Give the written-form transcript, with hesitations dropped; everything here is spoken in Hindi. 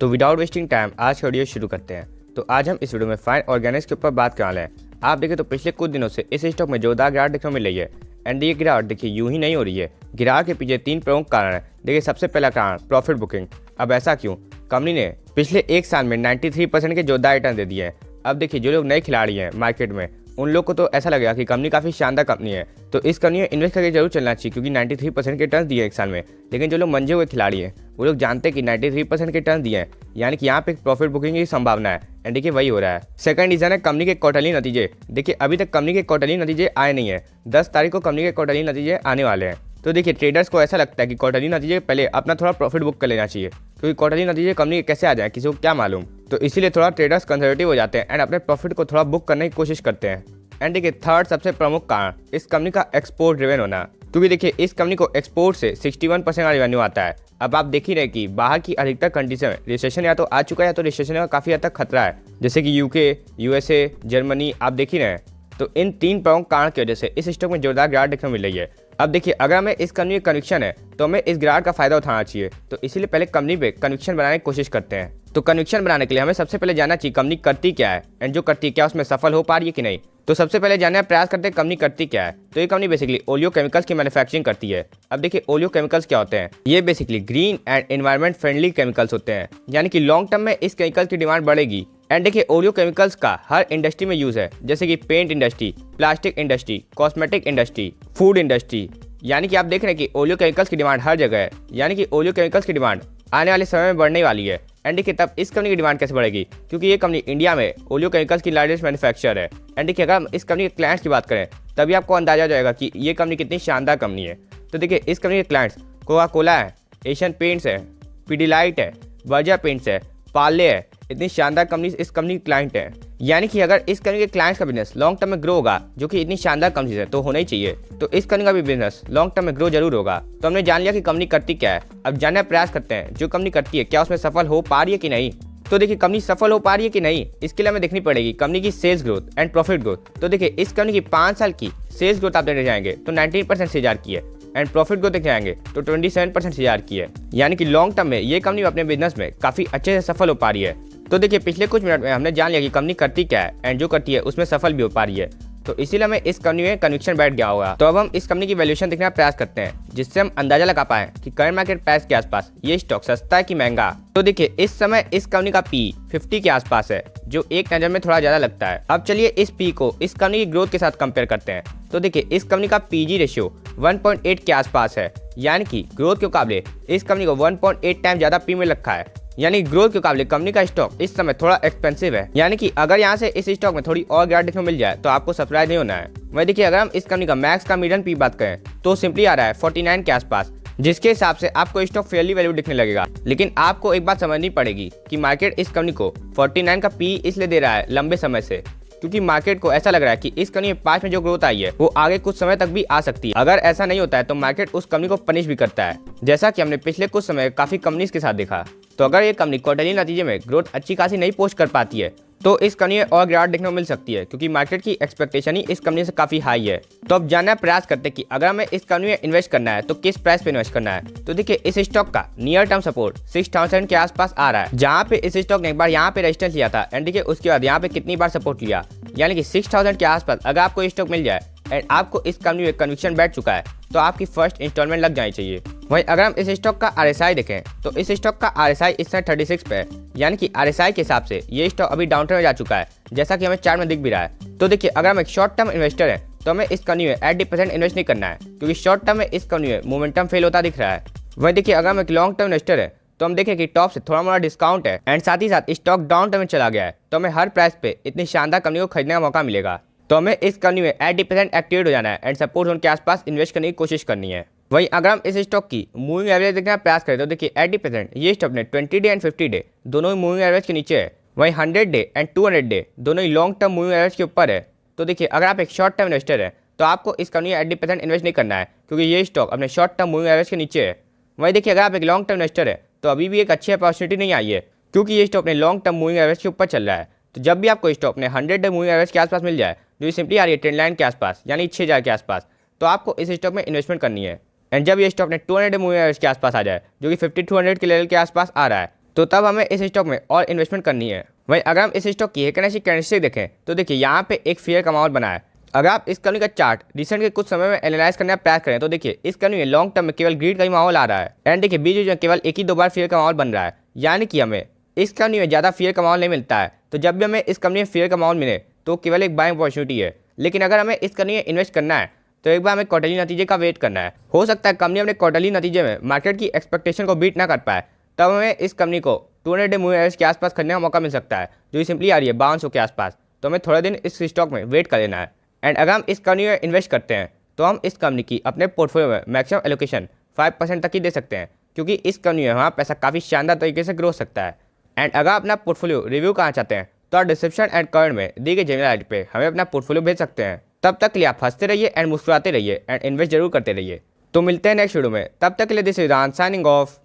तो विदाउट वेस्टिंग टाइम आज का वीडियो शुरू करते हैं। तो आज हम इस वीडियो में फाइन ऑर्गेनिक्स के ऊपर बात करने वाले हैं। आप देखें तो पिछले कुछ दिनों से इस स्टॉक में जोरदार गिरावट देखने को मिल रही है। एंड ये गिरावट देखिए यूं ही नहीं हो रही है, गिरावट के पीछे तीन प्रमुख कारण है। देखिए सबसे पहला कारण प्रॉफिट बुकिंग। अब ऐसा क्यों? कंपनी ने पिछले एक साल में 93% के जोरदार रिटर्न दे दिए हैं। अब देखिए जो लोग नए खिलाड़ी हैं मार्केट में, उन लोग को तो ऐसा लगेगा कि कंपनी काफ़ी शानदार कंपनी है, तो इस कंपनी में इन्वेस्ट करके जरूर चलना चाहिए क्योंकि 93% के रिटर्न दिए एक साल में। लेकिन जो लोग मंजे हुए खिलाड़ी हैं वो लोग जानते हैं कि 93% के रिटर्न दिए हैं, यानी कि यहाँ पे प्रॉफिट बुकिंग की संभावना है। एंड देखिए वही हो रहा है। सेकंड रीजन है कंपनी के क्वार्टरली नतीजे। देखिए अभी तक कंपनी के क्वार्टरली नतीजे आए नहीं है। 10 तारीख को कंपनी के क्वार्टरली नतीजे आने वाले हैं। तो देखिए ट्रेडर्स को ऐसा लगता है कि क्वार्टरली नतीजे पहले अपना थोड़ा प्रॉफिट बुक कर लेना चाहिए, क्योंकि क्वार्टरली नतीजे कंपनी के कैसे आ जाए किसी को क्या मालूम। तो इसीलिए थोड़ा ट्रेडर्स कंजर्वेटिव हो जाते हैं एंड अपने प्रॉफिट को थोड़ा बुक करने की कोशिश करते हैं। एंड देखिए थर्ड सबसे प्रमुख कारण इस कंपनी का एक्सपोर्ट ड्रिवन होना, क्योंकि देखिए इस कंपनी को एक्सपोर्ट से 61% का रेवेन्यू आता है। अब आप देख ही रहे कि बाहर की अधिकतर कंट्रीज में रिसेशन या तो आ चुका है या तो रिसेशन का काफ़ी हद तक खतरा है, जैसे कि यूके, यूएसए, जर्मनी, आप देख ही रहे हैं। तो इन तीन प्रमुख कारण की वजह से इस स्टॉक में जोरदार गिरावट देखने को मिल रही है। अब देखिए अगर हमें इस कंपनी में कन्विक्शन है तो हमें इस गिरावट का फायदा उठाना चाहिए। तो इसीलिए पहले कंपनी पे कन्विक्शन बनाने की कोशिश करते हैं। तो कन्विक्शन बनाने के लिए हमें सबसे पहले जानना चाहिए कंपनी करती क्या है एंड जो करती है क्या उसमें सफल हो पा रही है कि नहीं। तो सबसे पहले जानने का प्रयास करते हैं कंपनी करती क्या है। तो ये कंपनी बेसिकली ओलियो केमिकल्स की मैन्युफैक्चरिंग करती है। अब देखिए ओलियो केमिकल्स क्या होते हैं? ये basically green and environment friendly chemicals होते हैं, यानी कि लॉन्ग टर्म में इस केमिकल्स की डिमांड बढ़ेगी। एंड देखिए ओलियो केमिकल्स का हर इंडस्ट्री में यूज है, जैसे कि paint industry, plastic industry, cosmetic industry, food industry. यानी कि आप देख रहे हैं कि ओलियो केमिकल्स की डिमांड हर जगह है, यानी कि ओलियो केमिकल्स की डिमांड आने वाले समय में बढ़ने वाली है। एंड देखिए तब इस कंपनी की डिमांड कैसे बढ़ेगी, क्योंकि ये कंपनी इंडिया में ओलियो केमिकल्स की लार्जेस्ट मैन्युफैक्चरर है। एंड देखिए अगर हम इस कंपनी के क्लाइंट्स की बात करें तभी आपको अंदाजा हो जाएगा कि ये कंपनी कितनी शानदार कंपनी है। तो देखिए इस कंपनी के क्लाइंट्स कोका कोला है, एशियन पेंट्स है, पीडीलाइट है, बर्जर पेंट्स है, पार्ले है। इतनी शानदार कंपनी इस कंपनी के क्लाइंट है, यानी कि अगर इस कंपनी के क्लाइंट्स का बिजनेस लॉन्ग टर्म में ग्रो होगा, जो कि इतनी शानदार कंपनी है तो होना ही चाहिए, तो इस कंपनी का भी बिजनेस लॉन्ग टर्म में ग्रो जरूर होगा। तो हमने जान लिया कि कंपनी करती क्या है। अब जानने का प्रयास करते हैं जो कंपनी करती है क्या उसमें सफल हो पा रही है कि नहीं। तो देखिए कंपनी सफल हो पा रही है कि नहीं, इसके लिए हमें देखनी पड़ेगी कंपनी की sales growth and profit growth. तो देखिए इस कंपनी की 5 साल की सेल्स ग्रोथ आप देखने जाएंगे तो 19% CAGR की है एंड प्रॉफिट ग्रोथ देखे जाएंगे तो 27% CAGR की है, यानी कि लॉन्ग टर्म में ये कंपनी अपने बिजनेस में काफी अच्छे से सफल हो पा रही है। तो देखिए पिछले कुछ मिनट में हमने जान लिया कि कंपनी करती क्या है एंड जो करती है उसमें सफल भी हो पा रही है। तो इसीलिए हमें इस कंपनी में कन्विक्शन बैठ गया होगा। तो अब हम इस कंपनी की वैल्यूएशन देखने का प्रयास करते हैं, जिससे हम अंदाजा लगा पाए कि करंट मार्केट प्राइस के आसपास ये स्टॉक सस्ता है कि महंगा। तो देखिए इस समय इस कंपनी का पी 50 के आसपास है, जो एक नजर में थोड़ा ज्यादा लगता है। अब चलिए इस पी को इस कंपनी की ग्रोथ के साथ कंपेयर करते हैं। तो देखिए इस कंपनी का पीजी रेशियो 1.8 के आसपास है, यानी कि ग्रोथ के मुकाबले इस कंपनी को 1.8 टाइम ज्यादा पी में रखा है। यानी ग्रोथ के मुकाबले कंपनी का स्टॉक इस समय थोड़ा एक्सपेंसिव है, यानी कि अगर यहाँ से इस स्टॉक में थोड़ी और गिरावट देखने को मिल जाए तो आपको सरप्राइज नहीं होना है। वही देखिए अगर हम इस कंपनी का मैक्स का मीडियन पी बात करें तो सिंपली आ रहा है 49 के आसपास, जिसके हिसाब से आपको स्टॉक फेयरली वैल्यू दिखने लगेगा। लेकिन आपको एक बात समझनी पड़ेगी कि मार्केट इस कंपनी को 49 का पी इसलिए दे रहा है लंबे समय से, क्योंकि मार्केट को ऐसा लग रहा है कि इस कंपनी में पास्ट में जो ग्रोथ आई है वो आगे कुछ समय तक भी आ सकती है। अगर ऐसा नहीं होता है तो मार्केट उस कंपनी को पनिश भी करता है, जैसा कि हमने पिछले कुछ समय काफी कंपनीज के साथ देखा। तो अगर ये कंपनी क्वार्टरली नतीजे में ग्रोथ अच्छी खासी नहीं पोस्ट कर पाती है तो इस कंपनी में और गिरावट देखने को मिल सकती है, क्योंकि मार्केट की एक्सपेक्टेशन ही इस कंपनी से काफी हाई है। तो अब जानने का प्रयास करते हैं कि अगर हमें इस कंपनी में इन्वेस्ट करना है तो किस प्राइस पे इन्वेस्ट करना है। तो देखिए इस स्टॉक का नियर टर्म सपोर्ट 6000 के आसपास आ रहा है, जहाँ पे इस स्टॉक ने एक बार यहाँ पे रेजिस्टेंस लिया था एंड देखिए उसके बाद यहाँ पे कितनी बार सपोर्ट लिया, यानी कि 6000 के आसपास अगर आपको स्टॉक मिल जाए एंड आपको इस कंपनी में कन्विक्शन बैठ चुका है तो आपकी फर्स्ट इंस्टॉलमेंट लग जानी चाहिए। वहीं अगर हम इस स्टॉक का RSI देखें तो इस स्टॉक का RSI इस समय 36 पे है, यानी कि RSI के हिसाब से ये स्टॉक अभी डाउन ट्रेंड में जा चुका है, जैसा कि हमें चार्ट में दिख भी रहा है। तो देखिए अगर हम एक शॉर्ट टर्म इन्वेस्टर है तो हमें इस कंपनी में 80% इन्वेस्ट नहीं करना है, क्योंकि शॉर्ट टर्म में इस कंपनी में मोमेंटम फेल होता दिख रहा है। वहीं देखिए अगर हम एक लॉन्ग टर्म इन्वेस्टर है तो हम देखें कि टॉप से थोड़ा मोड़ा डिस्काउंट है एंड साथ ही साथ स्टॉक डाउन टर्म में चला गया है, तो हमें हर प्राइस पे इतनी शानदार कंपनी को खरीदने का मौका मिलेगा। तो हमें इस कंपनी में 80% एक्टिवेट हो जाना है एंड सपोर्ट जोन के आसपास इन्वेस्ट करने की कोशिश करनी है। वहीं अगर हम इस स्टॉक की मूविंग एवरेज देखने का प्रयास करें तो देखिए 80% ये स्टॉक ने 20 डे एंड 50 डे दोनों ही मूविंग एवरेज के नीचे है। वहीं 100 डे एंड 200 डे दोनों ही लॉन्ग टर्म मूविंग एवरेज के ऊपर है। तो देखिए अगर आप एक शॉर्ट टर्म इन्वेस्टर है तो आपको इस कंपनी में 80% इन्वेस्ट नहीं करना है, क्योंकि ये स्टॉक अपने शॉर्ट टर्म मूविंग एवरेज के नीचे है। वहीं देखिए अगर आप एक लॉन्ग टर्म इन्वेस्टर है तो अभी भी एक अच्छी अपॉर्चुनिटी नहीं आई है, क्योंकि ये स्टॉक अपने लॉन्ग टर्म मूविंग एवरेज के ऊपर चल रहा है। तो जब भी आपको स्टॉक अपने 100 डे मूविंग एवरेज के आसपास मिल जाए, जो सिंपली आ रही है ट्रेंड लाइन के आसपास यानी 6000 के आसपास, तो आपको इस स्टॉक में इन्वेस्टमेंट करनी है। एंड जब ये स्टॉक ने 200 मूविंग एवरेज के आसपास आ जाए, जो कि 5200 के लेवल के आसपास आ रहा है, तो तब हमें इस स्टॉक में और इन्वेस्टमेंट करनी है। वहीं अगर हम इस स्टॉक की हैकेनेस्टिक कैंडलस्टिक देखें तो देखिए यहाँ पे एक फेयर का माहौल बना है। अगर आप इस कंपनी का चार्ट रिसेंट के कुछ समय में एनालाइज करने का प्रयास करें तो देखिए इस कंपनी में लॉन्ग टर्म में केवल ग्रीड का ही माहौल आ रहा है। एंड देखिए बीच बीच में केवल एक ही दो बार फेयर का माहौल बन रहा है, यानी कि हमें इस कंपनी में ज़्यादा फेयर का माहौल नहीं मिलता है। तो जब भी हमें इस कंपनी में फेयर का माहौल मिले तो केवल एक बाइंग अपॉर्चुनिटी है। लेकिन अगर हमें इस कंपनी में इन्वेस्ट करना है तो एक बार हमें क्वार्टरली नतीजे का वेट करना है। हो सकता है कंपनी अपने क्वार्टरली नतीजे में मार्केट की एक्सपेक्टेशन को बीट ना कर पाए, तब हमें इस कंपनी को 200 डे मूविंग एवरेज के आसपास खरीदने का मौका मिल सकता है, जो सिंपली आ रही है 5200 के आसपास। तो हमें थोड़े दिन इस स्टॉक में वेट कर लेना है। एंड अगर हम इस कंपनी में इन्वेस्ट करते हैं तो हम इस कंपनी की अपने पोर्टफोलियो में मैक्सिमम एलोकेशन 5% तक ही दे सकते हैं, क्योंकि इस कंपनी में हमारा पैसा काफ़ी शानदार तरीके से ग्रो सकता है। एंड अगर अपना पोर्टफोलियो रिव्यू करना चाहते हैं तो आप डिस्क्रिप्शन एंड कमेंट में दी गई जीमेल आईडी पे हमें अपना पोर्टफोलियो भेज सकते हैं। तब तक के लिए आप हंसते रहिए एंड मुस्कुराते रहिए एंड इन्वेस्ट जरूर करते रहिए। तो मिलते हैं नेक्स्ट वीडियो में, तब तक के लिए दिस इज साइनिंग ऑफ।